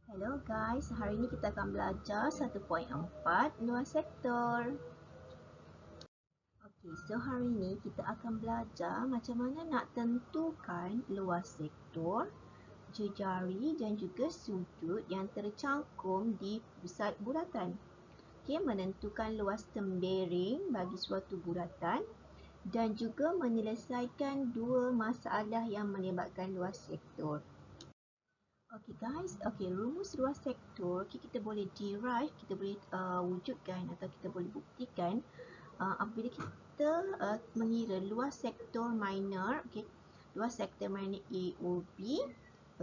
Hello guys, hari ini kita akan belajar 1.4 luas sektor. Okey, so hari ini kita akan belajar macam mana nak tentukan luas sektor, jejari dan juga sudut yang tercangkum di pusat bulatan. Okey, menentukan luas tembeling bagi suatu bulatan dan juga menyelesaikan dua masalah yang melibatkan luas sektor. Okay guys, rumus luas sektor kita boleh derive, kita boleh wujudkan atau kita boleh buktikan apabila kita mengira luas sektor minor, luas sektor minor AOB,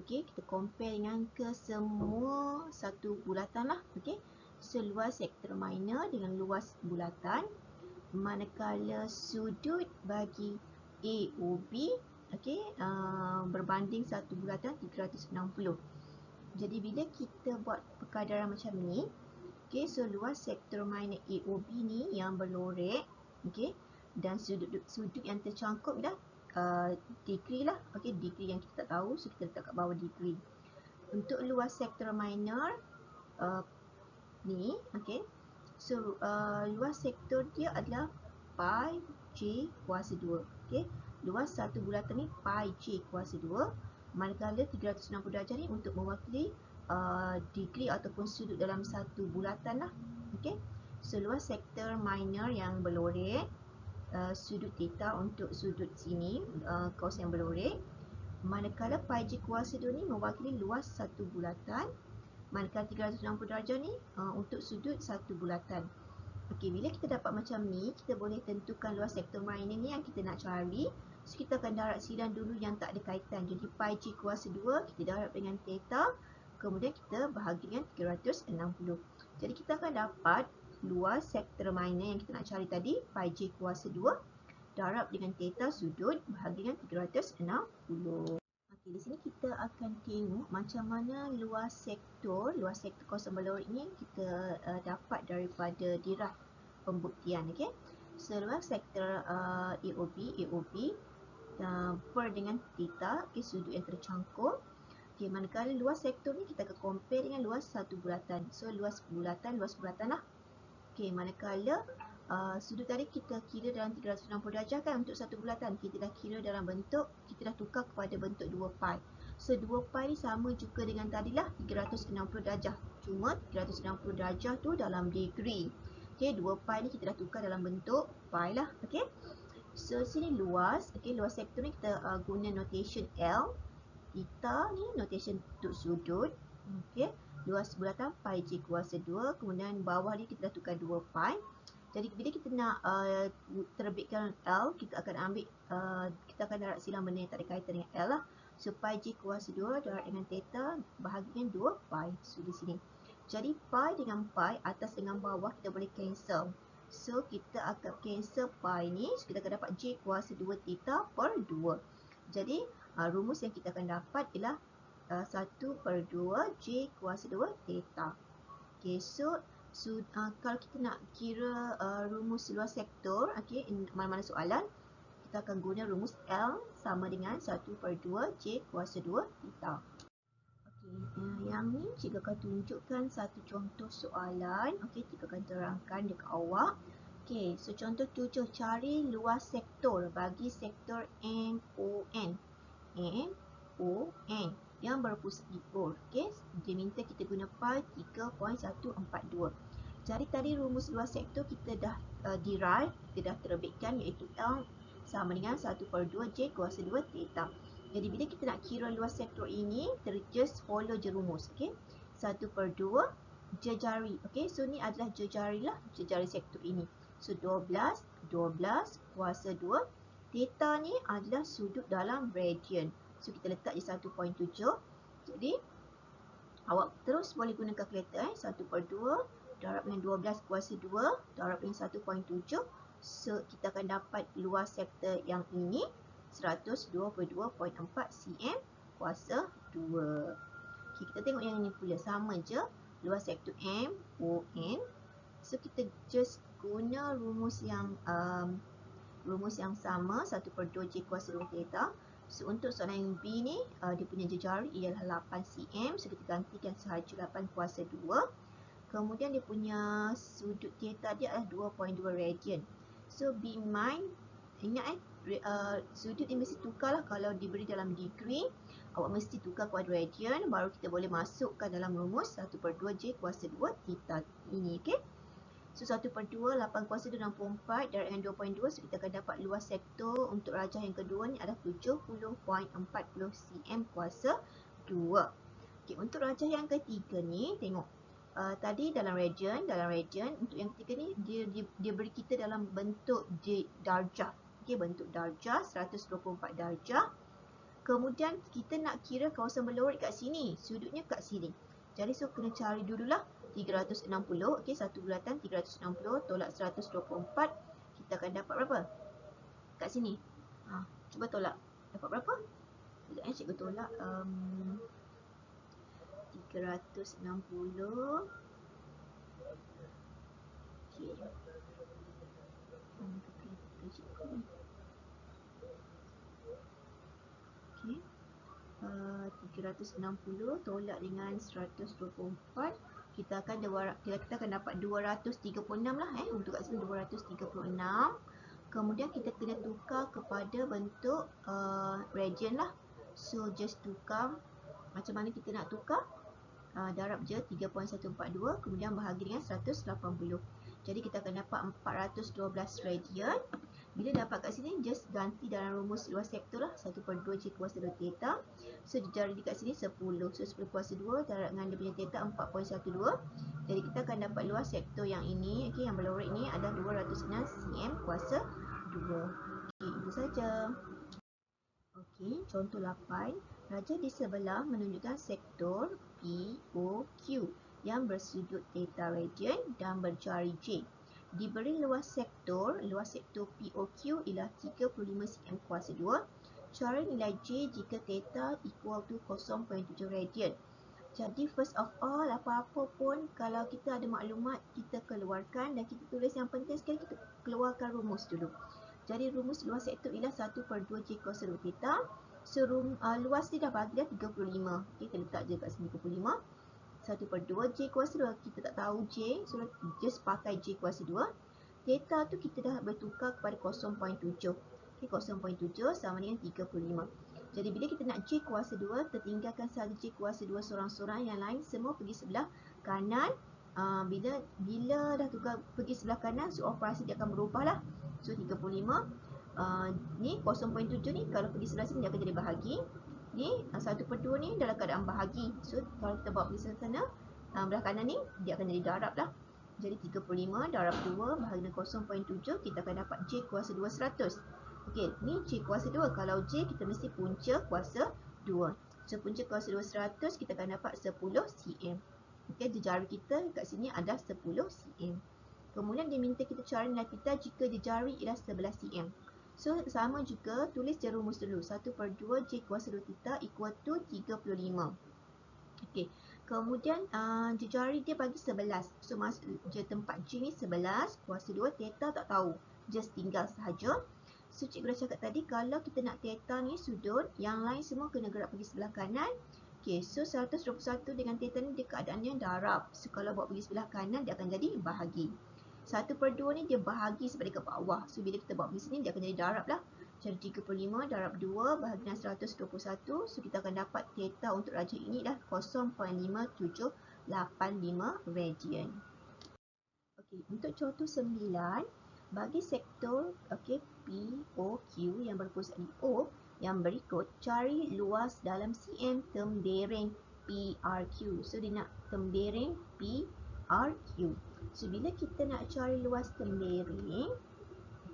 kita compare dengan kesemua satu bulatan lah, so luas sektor minor dengan luas bulatan, manakala sudut bagi AOB berbanding satu bulatan 360. Jadi bila kita buat perkadaran macam ni, so luas sektor minor AOB ni yang berlorek, dan sudut yang tercangkup dah degree lah, degree yang kita tak tahu, so kita letak kat bawah degree. Untuk luas sektor minor ni, so luas sektor dia adalah pi j kuasa 2. Luas satu bulatan ni pi j kuasa 2, manakala 360 darjah ni untuk mewakili degree ataupun sudut dalam satu bulatan lah. So luas sektor minor yang berlorek, sudut theta untuk sudut sini, cos yang berlorek, manakala pi j kuasa 2 ni mewakili luas satu bulatan, manakala 360 darjah ni untuk sudut satu bulatan. Bila kita dapat macam ni, kita boleh tentukan luas sektor minor ni yang kita nak cari. So kita akan darab silang dulu yang tak ada kaitan. Jadi pi j kuasa 2 kita darab dengan theta, kemudian kita bahagi dengan 360. Jadi kita akan dapat luas sektor minor yang kita nak cari tadi, pi j kuasa 2 darab dengan theta sudut bahagi dengan 360. Di sini kita akan tengok macam mana luas sektor kawasan berlorek ni kita dapat daripada derive pembuktian. So luas sektor AOB per dengan theta, sudut yang tercangkup. Manakala luas sektor ni kita akan compare dengan luas satu bulatan. So luas bulatan lah. Manakala sudut tadi kita kira dalam 360 darjah kan untuk satu bulatan. Kita dah kira dalam bentuk, kita dah tukar kepada bentuk 2 pi. So 2 pi ni sama juga dengan tadilah 360 darjah. Cuma 360 darjah tu dalam degree. 2 pi ni kita dah tukar dalam bentuk pi lah. So sini luas, luas sektor ni kita guna notation L. Theta ni notation untuk sudut. Luas bulatan pi j kuasa 2, kemudian bawah ni kita dah tukar 2 pi. Jadi bila kita nak terbitkan L, kita akan ambil kita akan darab silang benda yang tak ada kaitan dengan L lah. So pi j kuasa 2 darab dengan theta bahagi dengan 2 pi. So di sini. Jadi pi dengan pi, atas dengan bawah kita boleh cancel. So kita akan cancel pi ni, so kita akan dapat j kuasa 2 theta per 2. Jadi rumus yang kita akan dapat ialah 1/2 j kuasa 2 theta. So kalau kita nak kira rumus luas sektor, mana-mana soalan, kita akan guna rumus L sama dengan 1/2 j kuasa 2 theta. Yang ni cikgu akan tunjukkan satu contoh soalan. Cikgu akan terangkan dekat awak. So contoh 7, cari luas sektor bagi sektor MON. MON yang berpusat di O. Dia minta kita guna pi 3.142. Jadi tadi rumus luas sektor kita dah derive, kita dah terbitkan, iaitu L sama dengan 1/2 j kuasa 2 theta. Jadi bila kita nak kira luas sektor ini, kita just follow je rumus. 1/2 jejari. So ni adalah jejari lah, jejari sektor ini. So 12 kuasa 2. Theta ni adalah sudut dalam radian. So kita letak je 1.7. Jadi awak terus boleh guna kalkulator. 1/2 darab dengan 12 kuasa 2 darab dengan 1.7. So kita akan dapat luas sektor yang ini 122.4 cm kuasa 2. Kita tengok yang ini pula, sama je, luas sektor MON. So kita just guna rumus yang sama, 1/2 j kuasa 2 theta. So untuk soalan yang B ni, dia punya jejari ialah 8 cm. So kita gantikan sahaja 8 kuasa 2. Kemudian dia punya sudut theta dia adalah 2.2 radian. So be mind, ingat sudut ni mesti tukarlah. Kalau diberi dalam degree, awak mesti tukar kepada radian, baru kita boleh masukkan dalam rumus 1/2 J kuasa 2 theta ini, okey. So 1/2 8 kuasa 2 64 darab dengan 2.2. So kita akan dapat luas sektor untuk rajah yang kedua ni adalah 70.40 cm kuasa 2. Okey, untuk rajah yang ketiga ni tengok. Tadi dalam radian untuk yang ketiga ni dia beri kita dalam bentuk darjah. Okey, bentuk darjah 124 darjah. Kemudian kita nak kira kawasan berlorot kat sini, sudutnya kat sini. Jadi so kena cari dululah 360. Okey, satu bulatan 360 tolak 124, kita akan dapat berapa? Kat sini. Cuba tolak. Dapat berapa? Sekejap cikgu tolak 360. Okey. Okey. 360 tolak dengan 124, kita akan dapat 236 lah untuk kat sini 236. Kemudian kita kena tukar kepada bentuk radian lah. So just tukar. Macam mana kita nak tukar? Darab je 3.142 kemudian bahagi dengan 180. Jadi kita akan dapat 412 radian. Bila dapat kat sini, just ganti dalam rumus luas sektor lah, 1/2 J kuasa 2 theta. So jejari dekat sini 10. So 10 kuasa 2 darab dengan dia punya theta 4.12. Jadi kita akan dapat luas sektor yang ini, okey, yang berlorot ini adalah 206 cm kuasa 2. Okey, itu saja. Okey, contoh 8. Rajah di sebelah menunjukkan sektor POQ yang bersudut theta radian dan berjari J. Diberi luas sektor POQ ialah 35 cm kuasa 2. Cari nilai J jika theta equal to 0.7 radian. Jadi first of all, apa-apa pun kalau kita ada maklumat, kita keluarkan dan kita tulis. Yang penting sekali kita keluarkan rumus dulu. Jadi rumus luas sektor ialah 1/2 J kuasa 2 theta. So luas ni dah bagi dah 35. Okay, kita letak je kat sini 35. 1/2 J kuasa 2, kita tak tahu J, so just pakai J kuasa 2. Theta tu kita dah bertukar kepada 0.7. Okay, 0.7 sama dengan 35. Jadi bila kita nak J kuasa 2, tertinggalkan sahaja J kuasa 2 sorang-sorang, yang lain semua pergi sebelah kanan. Bila dah tukar pergi sebelah kanan, so operasi dia akan berubah lah. So 35 ni 0.7 ni kalau pergi sebelah sini dia akan jadi bahagi. Ni 1/2 ni dalam keadaan bahagi. So kalau kita bawa pergi sana, belah kanan ni dia akan jadi darab lah. Jadi 35 darab 2 bahagi dengan 0.7, kita akan dapat J kuasa 2 100. Okey, ni J kuasa 2. Kalau J kita mesti punca kuasa 2. So punca kuasa 2 100, kita akan dapat 10 cm. Okey, jejari kita kat sini ada 10 cm. Kemudian dia minta kita cari nilai theta jika jejari ialah 11 cm. So sama juga, tulis je rumus dulu. 1/2 J kuasa 2 theta equal to 35. Okey. Kemudian jejari dia bagi 11. So masuk je tempat J ni 11 kuasa 2 theta tak tahu. Just tinggal sahaja. So cikgu dah cakap tadi, kalau kita nak theta ni sudut, yang lain semua kena gerak pergi sebelah kanan. Okey, so 121 dengan theta ni dia keadaannya darab. So kalau bawa pergi sebelah kanan dia akan jadi bahagi. 1/2 ni dia bahagi sebab dia ke bawah. So bila kita bawa pergi sini dia akan jadi darab lah. Jadi 35 darab 2 bahagi dengan 121. So kita akan dapat theta untuk rajah ini dah 0.5785 radian. Okey, untuk contoh 9, bagi sektor POQ yang berpusat di O yang berikut, cari luas dalam cm tembereng PRQ. So dia nak tembereng PRQ. So bila kita nak cari luas tembereng,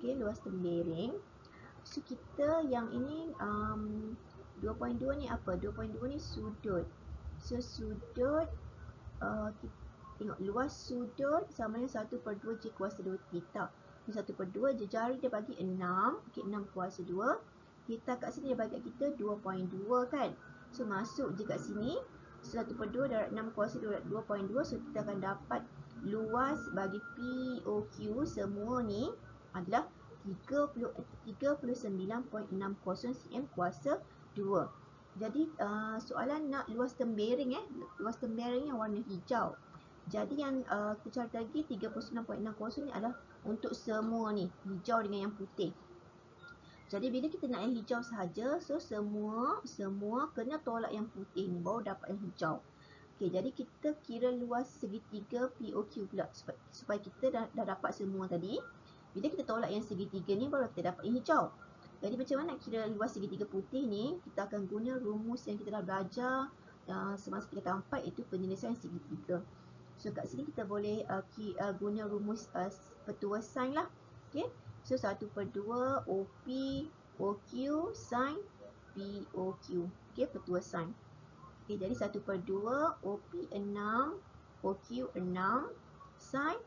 luas tembereng, so kita yang ini 2.2 ni apa? 2.2 ni sudut. So sudut, kita tengok luas sudut sama dengan 1/2 J kuasa 2 theta. Ni 1/2, jejari dia bagi 6. Okey, 6 kuasa 2. Theta kat sini dia bagi kat kita 2.2 kan. So masuk je kat sini. So 1/2 darab 6 kuasa 2 darab 2.2. So kita akan dapat luas bagi POQ semua ni adalah 39.60 cm kuasa 2. Jadi soalan nak luas tembering luas tembering yang warna hijau. Jadi yang kita cari lagi 39.60 ni adalah untuk semua ni, hijau dengan yang putih. Jadi bila kita nak yang hijau sahaja, so semua kena tolak yang putih ni baru dapat yang hijau. Okey, jadi kita kira luas segitiga POQ pula supaya kita dah dapat semua tadi. Bila kita tolak yang segitiga ni baru kita dapat yang hijau. Jadi macam mana nak kira luas segitiga putih ni? Kita akan guna rumus yang kita dah belajar semasa tingkatan 4, iaitu penyelesaian segitiga. So kat sini kita boleh guna rumus petua sin lah. Okey. So 1/2 OP OQ sin POQ. Okey, petua sin. Okey, jadi 1/2 OP 6 OQ 6 sin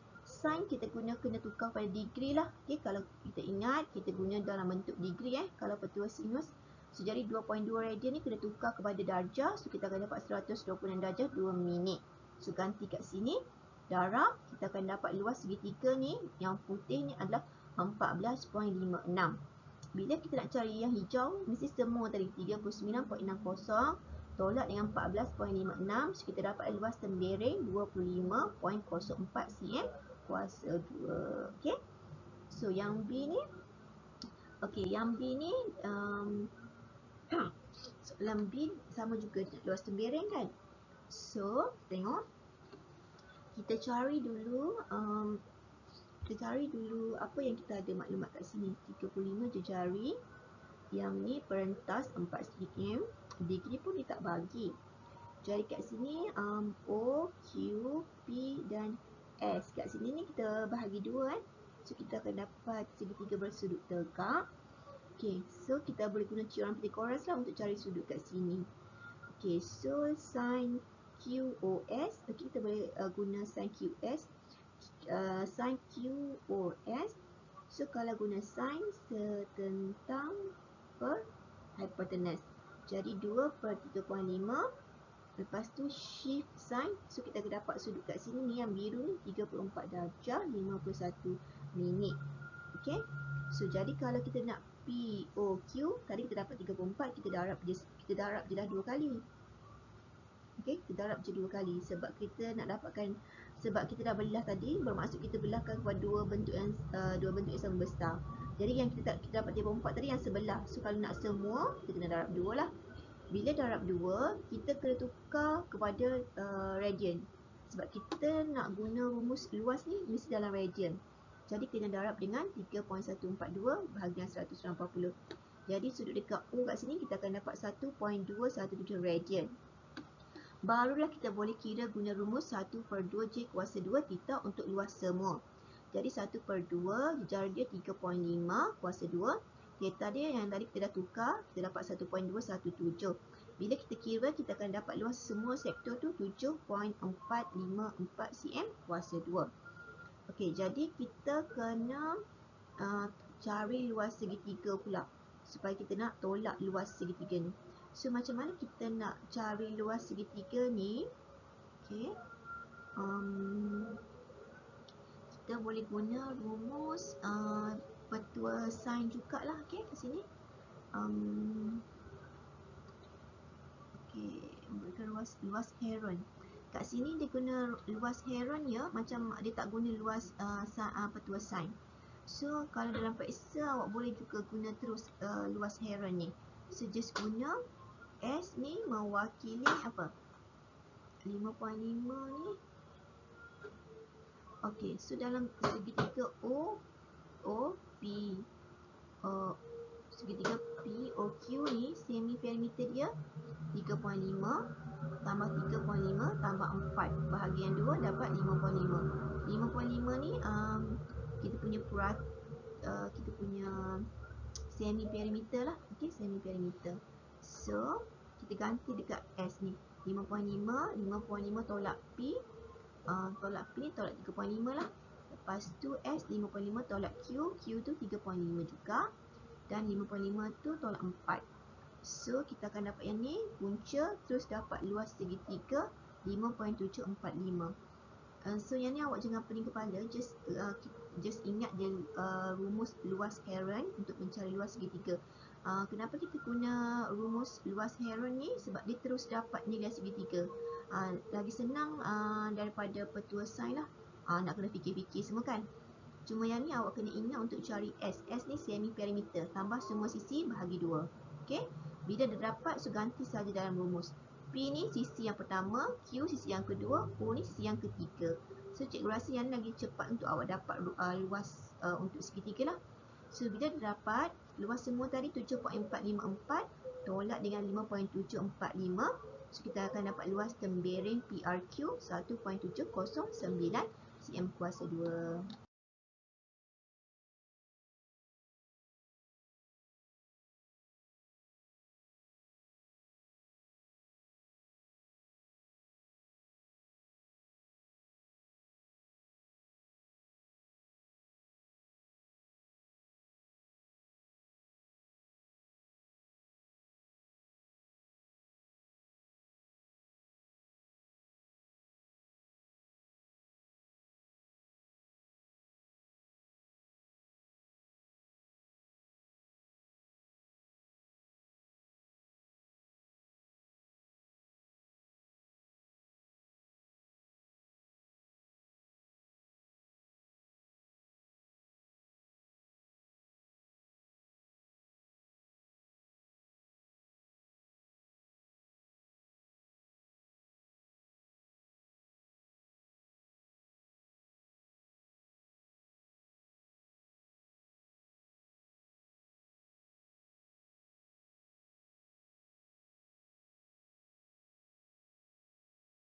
kita kena tukar pada degree lah. Okey, kalau kita ingat kita guna dalam bentuk degree kalau petua sinus. So jadi 2.2 radian ni kena tukar kepada darjah. So kita akan dapat 126 darjah 2 minit. So ganti kat sini darab, kita akan dapat luas segitiga ni yang putih ni adalah 14.56. Bila kita nak cari yang hijau, mesti semua tadi 39.60 tolak dengan 14.56. So kita dapat luas tembering 25.04 cm kuasa 2. Okey. So yang B ni, yang B ni soalan B sama juga luas tembering kan. So tengok, kita cari dulu apa yang kita ada maklumat kat sini. 35 jejari, yang ni perentas 4 cm, degree pun dia tak bagi. Jadi kat sini O, Q, P dan S. Kat sini ni kita bahagi dua So kita akan dapat segitiga bersudut tegak. Okay, so kita boleh guna teorem Pythagoras lah untuk cari sudut kat sini. Okay, so sin QOS, kita boleh guna sin QS, sin QOS. So kalau guna sin setentang per hypotenuse, jadi 2/3.5. Lepas tu shift sin, so kita akan dapat sudut kat sini ni yang biru ni 34 darjah 51 minit. Okay, so jadi kalau kita nak POQ, tadi kita dapat 34, kita darab je dah 2 kali. Okey, kita darab je 2 kali sebab kita nak dapatkan, sebab kita dah belah tadi, bermaksud kita belahkan kepada dua bentuk yang sama besar. Jadi yang kita dapat 34 tadi yang sebelah. So kalau nak semua, kita kena darab 2 lah. Bila darab 2, kita kena tukar kepada radian. Sebab kita nak guna rumus luas ni mesti dalam radian. Jadi kena darab dengan 3.142 bahagian 180. Jadi sudut dekat O kat sini kita akan dapat 1.217 radian. Barulah kita boleh kira guna rumus 1/2 J kuasa 2 theta untuk luas semua. Jadi 1/2 jejari dia 3.5 kuasa 2. Theta dia yang tadi kita dah tukar, kita dapat 1.217. Bila kita kira, kita akan dapat luas semua sektor tu 7.454 cm kuasa 2. Okey, jadi kita kena cari luas segitiga pula supaya kita nak tolak luas segitiga ni. So macam mana kita nak cari luas segitiga ni? Okey, kita boleh guna rumus petua sin jugalah. Okey, kat sini okey, memberikan luas heron. Kat sini dia guna luas heron ya, macam dia tak guna luas petua sin. So kalau dalam periksa awak boleh juga guna terus luas heron ni. So just guna S ni mewakili apa? 5.5 ni. Okey, so dalam segitiga segitiga POQ ni, semi perimeter dia 3.5 tambah 3.5 tambah 4 bahagian 2 dapat 5.5. 5.5 ni kita punya semi perimeter lah. Okey, semi perimeter. So kita ganti dekat S ni 5.5 tolak P, tolak 3.5 lah. Lepas tu S 5.5 tolak Q tu 3.5 juga, dan 5.5 tu tolak 4. So kita akan dapat yang ni punca, terus dapat luas segitiga 5.745. So yang ni awak jangan pening kepala, just just ingat je rumus luas Heron untuk mencari luas segitiga. Kenapa kita guna rumus luas Heron ni? Sebab dia terus dapat nilai segitiga. Lagi senang daripada petua sain lah. Nak kena fikir-fikir semua kan. Cuma yang ni awak kena ingat untuk cari S. S ni semi perimeter. Tambah semua sisi bahagi 2. Okey. Bila dah dapat, so ganti saja dalam rumus. P ni sisi yang pertama, Q sisi yang kedua, O ni sisi yang ketiga. So cikgu rasa yang lagi cepat untuk awak dapat luas untuk segitiga lah. So bila dah dapat, luas semua tadi 7.454 tolak dengan 5.745. So kita akan dapat luas tembereng PRQ 1.709 cm kuasa 2.